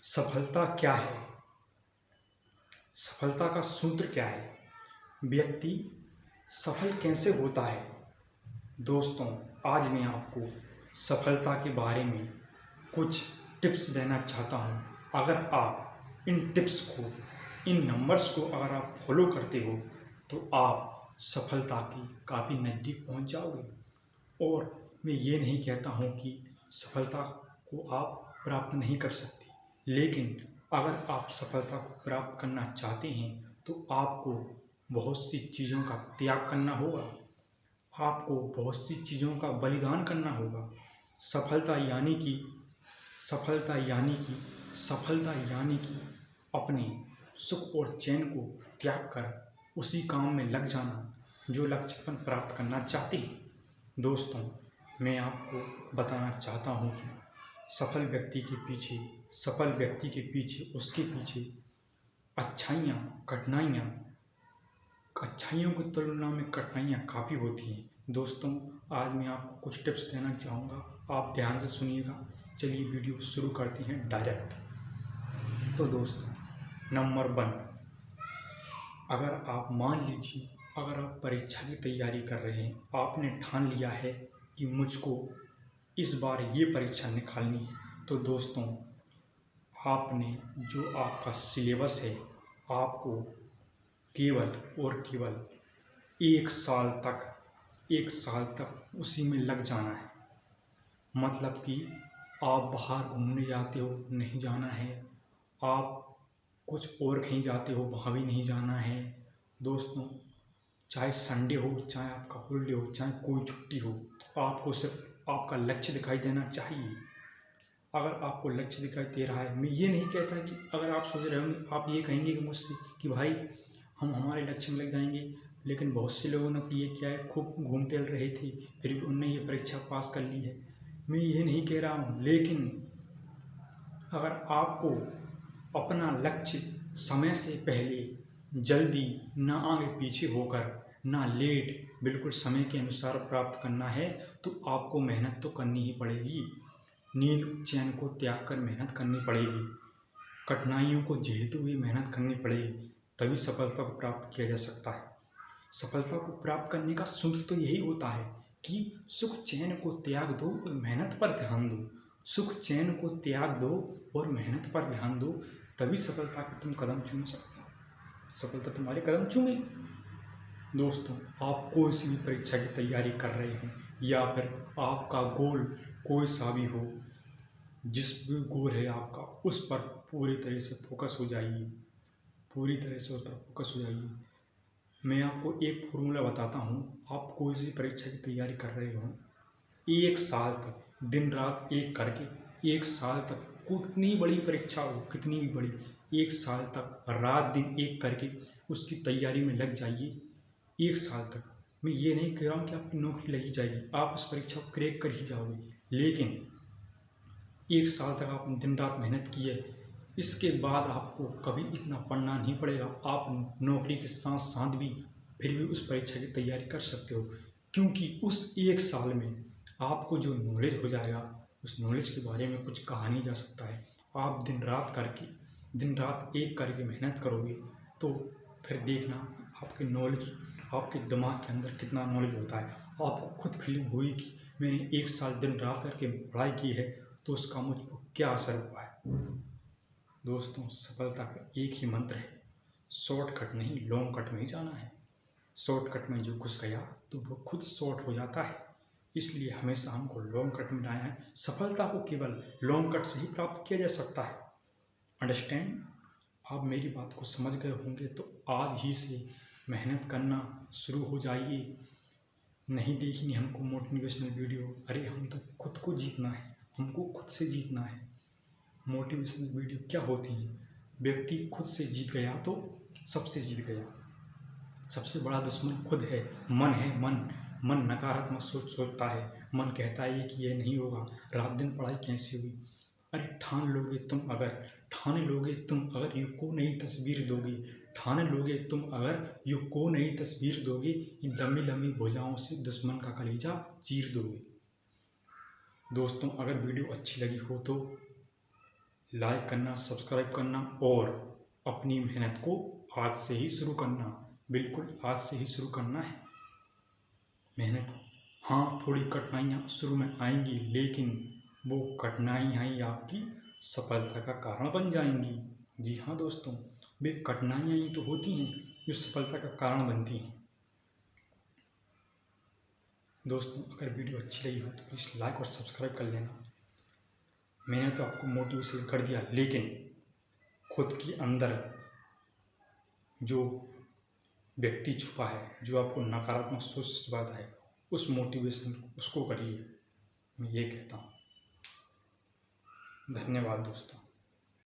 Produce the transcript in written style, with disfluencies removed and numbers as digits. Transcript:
सफलता क्या है? सफलता का सूत्र क्या है? व्यक्ति सफल कैसे होता है? दोस्तों, आज मैं आपको सफलता के बारे में कुछ टिप्स देना चाहता हूँ। अगर आप इन टिप्स को, इन नंबर्स को अगर आप फॉलो करते हो तो आप सफलता की काफ़ी नज़दीक पहुँच जाओगे। और मैं ये नहीं कहता हूँ कि सफलता को आप प्राप्त नहीं कर सकते, लेकिन अगर आप सफलता को प्राप्त करना चाहते हैं तो आपको बहुत सी चीज़ों का त्याग करना होगा, आपको बहुत सी चीज़ों का बलिदान करना होगा। सफलता यानी कि अपने सुख और चैन को त्याग कर उसी काम में लग जाना जो लक्ष्य अपन प्राप्त करना चाहते हैं। दोस्तों, मैं आपको बताना चाहता हूँ कि सफल व्यक्ति के पीछे उसके पीछे अच्छाइयों की तुलना में कठिनाइयाँ काफ़ी होती हैं। दोस्तों, आज मैं आपको कुछ टिप्स देना चाहूँगा, आप ध्यान से सुनिएगा। चलिए वीडियो शुरू करते हैं डायरेक्ट। तो दोस्तों, नंबर 1, अगर आप मान लीजिए अगर आप परीक्षा की तैयारी कर रहे हैं, आपने ठान लिया है कि मुझको इस बार ये परीक्षा निकालनी है, तो दोस्तों आपने जो आपका सिलेबस है आपको केवल और केवल एक साल तक उसी में लग जाना है। मतलब कि आप बाहर घूमने जाते हो, नहीं जाना है। आप कुछ और कहीं जाते हो, वहाँ भी नहीं जाना है। दोस्तों, चाहे संडे हो, चाहे आपका हॉलिडे हो, चाहे कोई छुट्टी हो, आपको सिर्फ आपका लक्ष्य दिखाई देना चाहिए। अगर आपको लक्ष्य दिखाई दे रहा है, मैं ये नहीं कहता कि अगर आप सोच रहे होंगे, आप ये कहेंगे कि मुझसे कि भाई हम हमारे लक्ष्य में लग जाएंगे, लेकिन बहुत से लोगों ने तो ये किया है, खूब घूम टहल रहे थे, फिर भी उनने ये परीक्षा पास कर ली है। मैं ये नहीं कह रहा हूँ, लेकिन अगर आपको अपना लक्ष्य समय से पहले जल्दी, ना आगे पीछे होकर, ना लेट, बिल्कुल समय के अनुसार प्राप्त करना है तो आपको मेहनत तो करनी ही पड़ेगी। नींद चैन को त्याग कर मेहनत करनी पड़ेगी, कठिनाइयों को झेलते हुए मेहनत करनी पड़ेगी, तभी सफलता को प्राप्त किया जा सकता है। सफलता को प्राप्त करने का सूत्र तो यही होता है कि सुख चैन को त्याग दो और मेहनत पर ध्यान दो। सुख चैन को त्याग दो और मेहनत पर ध्यान दो, तभी सफलता के तुम कदम चूम सकते हो, सफलता तुम्हारे कदम चूमे। दोस्तों, आप कोई सी भी परीक्षा की तैयारी कर रहे हैं या फिर आपका गोल कोई सा भी हो, जिस भी गोल है आपका, उस पर पूरी तरह से फोकस हो जाइए, मैं आपको एक फॉर्मूला बताता हूँ। आप कोई सी परीक्षा की तैयारी कर रहे हो, एक साल तक दिन रात एक करके, एक साल तक कितनी बड़ी परीक्षा हो, कितनी भी बड़ी, एक साल तक रात दिन एक करके उसकी तैयारी में लग जाइए। एक साल तक, मैं ये नहीं कह रहा हूँ कि आपकी नौकरी लगी जाएगी, आप उस परीक्षा को क्रैक कर ही जाओगे, लेकिन एक साल तक आपने दिन रात मेहनत की है। इसके बाद आपको कभी इतना पढ़ना नहीं पड़ेगा, आप नौकरी के साथ साथ भी फिर भी उस परीक्षा की तैयारी कर सकते हो, क्योंकि उस एक साल में आपको जो नॉलेज हो जाएगा, उस नॉलेज के बारे में कुछ कहा नहीं जा सकता है। आप दिन रात एक करके मेहनत करोगे तो फिर देखना आपके दिमाग के अंदर कितना नॉलेज होता है। आपको खुद फीलिंग हुई कि मैंने एक साल दिन रात करके पढ़ाई की है तो उसका मुझ पर क्या असर हुआ है। दोस्तों, सफलता का एक ही मंत्र है, शॉर्टकट नहीं लॉन्ग कट में ही जाना है। शॉर्टकट में जो घुस गया तो वो खुद शॉर्ट हो जाता है, इसलिए हमेशा हमको लॉन्ग कट में जाना है। सफलता को केवल लॉन्ग कट से ही प्राप्त किया जा सकता है। अंडरस्टैंड? आप मेरी बात को समझ गए होंगे तो आज ही से मेहनत करना शुरू हो जाइए। नहीं देखनी हमको मोटिवेशनल वीडियो, अरे हम तो खुद को जीतना है, हमको खुद से जीतना है। मोटिवेशनल वीडियो क्या होती है? व्यक्ति खुद से जीत गया तो सबसे जीत गया। सबसे बड़ा दुश्मन खुद है, मन है। मन नकारात्मक सोचता है, मन कहता है कि ये नहीं होगा, रात दिन पढ़ाई कैसे हुई। अरे ठान लोगे तुम अगर युग को नई तस्वीर दोगे, युग को नई तस्वीर दोगे, इन लंबी लंबी भुजाओं से दुश्मन का कलेजा चीर दोगे। दोस्तों, अगर वीडियो अच्छी लगी हो तो लाइक करना, सब्सक्राइब करना और अपनी मेहनत को आज से ही शुरू करना। बिल्कुल आज से ही शुरू करना है मेहनत। हाँ, थोड़ी कठिनाइयाँ शुरू में आएंगी, लेकिन वो कठिनाइयाँ ही आपकी सफलता का कारण बन जाएंगी। जी हाँ दोस्तों, वे कठिनाइयाँ ही तो होती हैं जो सफलता का कारण बनती हैं। दोस्तों, अगर वीडियो अच्छी लगी हो तो प्लीज़ लाइक और सब्सक्राइब कर लेना। मैंने तो आपको मोटिवेशन कर दिया, लेकिन खुद के अंदर जो व्यक्ति छुपा है, जो आपको नकारात्मक सोच सिखाता है, उस मोटिवेशन उसको करिए, मैं ये कहता हूँ। धन्यवाद दोस्तों।